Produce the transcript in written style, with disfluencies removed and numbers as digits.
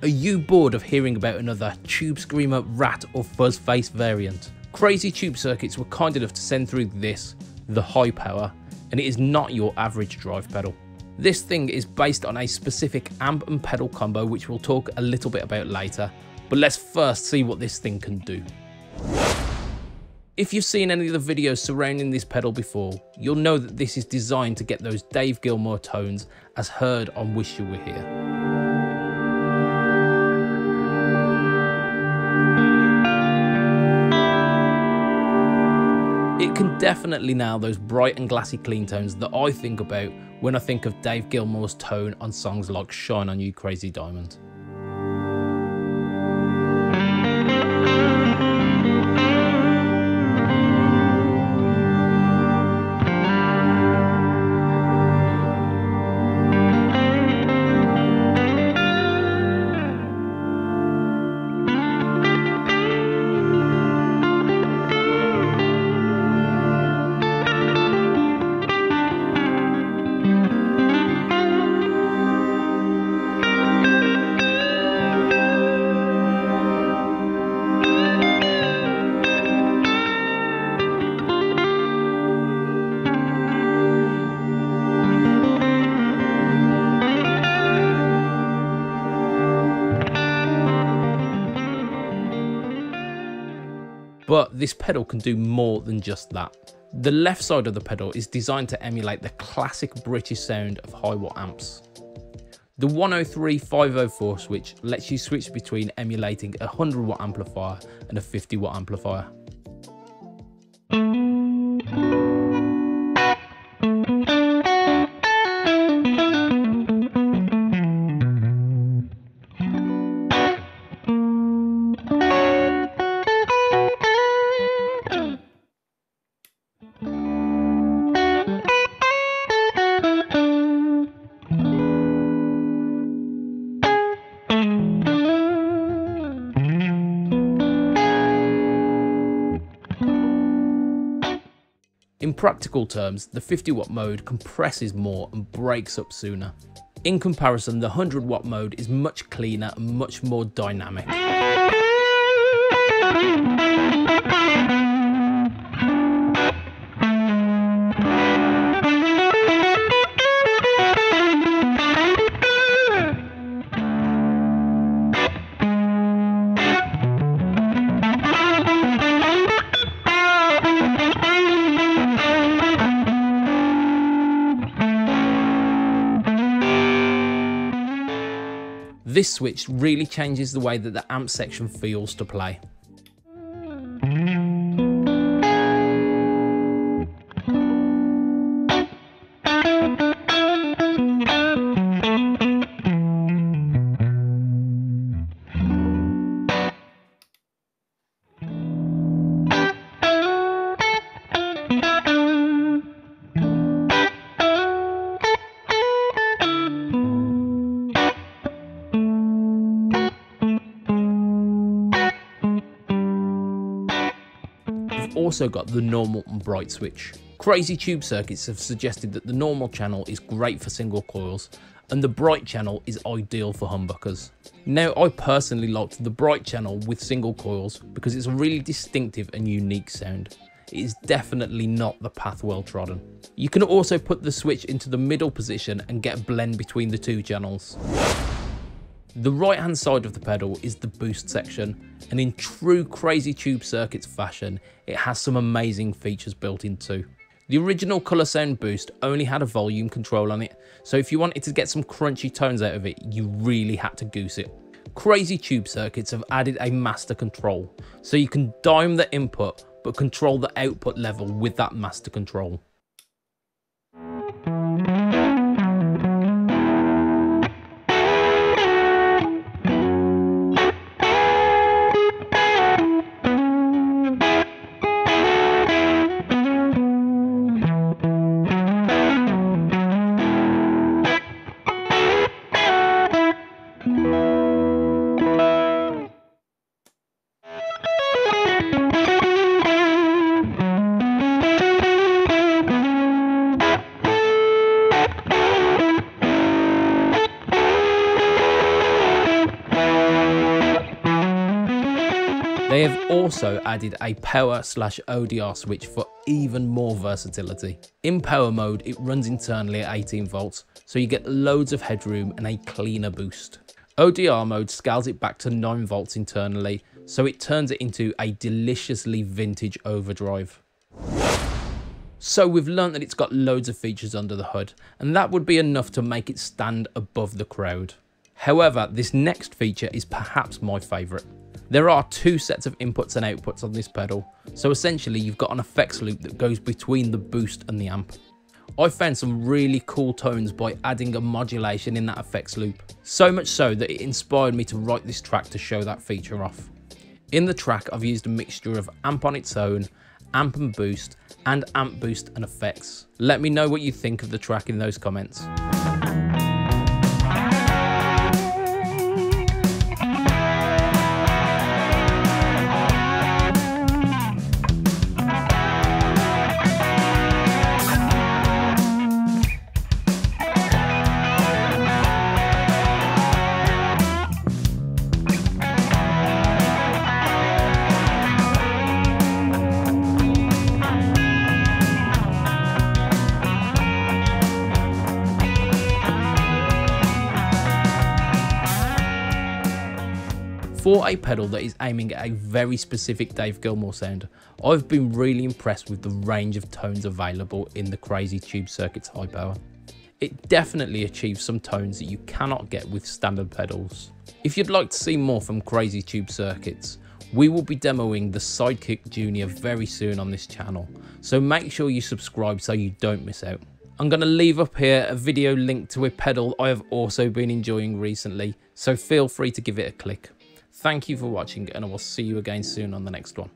Are you bored of hearing about another Tube Screamer, Rat or Fuzz Face variant? Crazy Tube Circuits were kind enough to send through this, the High Power, and it is not your average drive pedal. This thing is based on a specific amp and pedal combo which we'll talk a little bit about later, but let's first see what this thing can do. If you've seen any of the videos surrounding this pedal before, you'll know that this is designed to get those Dave Gilmour tones as heard on Wish You Were Here. It can definitely nail those bright and glassy clean tones that I think about when I think of Dave Gilmour's tone on songs like Shine On You Crazy Diamond. But this pedal can do more than just that. The left side of the pedal is designed to emulate the classic British sound of hiwatt amps. The 103-504 switch lets you switch between emulating a 100-watt amplifier and a 50-watt amplifier. In practical terms, the 50-watt mode compresses more and breaks up sooner. In comparison, the 100-watt mode is much cleaner and much more dynamic. This switch really changes the way that the amp section feels to play. Also got the normal and bright switch. Crazy Tube Circuits have suggested that the normal channel is great for single coils and the bright channel is ideal for humbuckers. Now, I personally liked the bright channel with single coils because it's a really distinctive and unique sound. It is definitely not the path well trodden. You can also put the switch into the middle position and get a blend between the two channels. The right hand side of the pedal is the boost section, and in true Crazy Tube Circuits fashion, it has some amazing features built in too. The original Colour Sound boost only had a volume control on it, so if you wanted to get some crunchy tones out of it, you really had to goose it. Crazy Tube Circuits have added a master control, so you can dime the input but control the output level with that master control. also added a power/ODR switch for even more versatility. In power mode, it runs internally at 18 volts, so you get loads of headroom and a cleaner boost. ODR mode scales it back to 9 volts internally, so it turns it into a deliciously vintage overdrive. So we've learned that it's got loads of features under the hood, and that would be enough to make it stand above the crowd. However, this next feature is perhaps my favourite. There are 2 sets of inputs and outputs on this pedal, so essentially you've got an effects loop that goes between the boost and the amp. I found some really cool tones by adding a modulation in that effects loop, so much so that it inspired me to write this track to show that feature off. In the track, I've used a mixture of amp on its own, amp and boost, and amp boost and effects. Let me know what you think of the track in those comments. For a pedal that is aiming at a very specific Dave Gilmour sound, I've been really impressed with the range of tones available in the Crazy Tube Circuit's high power. It definitely achieves some tones that you cannot get with standard pedals. If you'd like to see more from Crazy Tube Circuits, we will be demoing the Sidekick Junior very soon on this channel, so make sure you subscribe so you don't miss out. I'm going to leave up here a video link to a pedal I have also been enjoying recently, so feel free to give it a click. Thank you for watching, and I will see you again soon on the next one.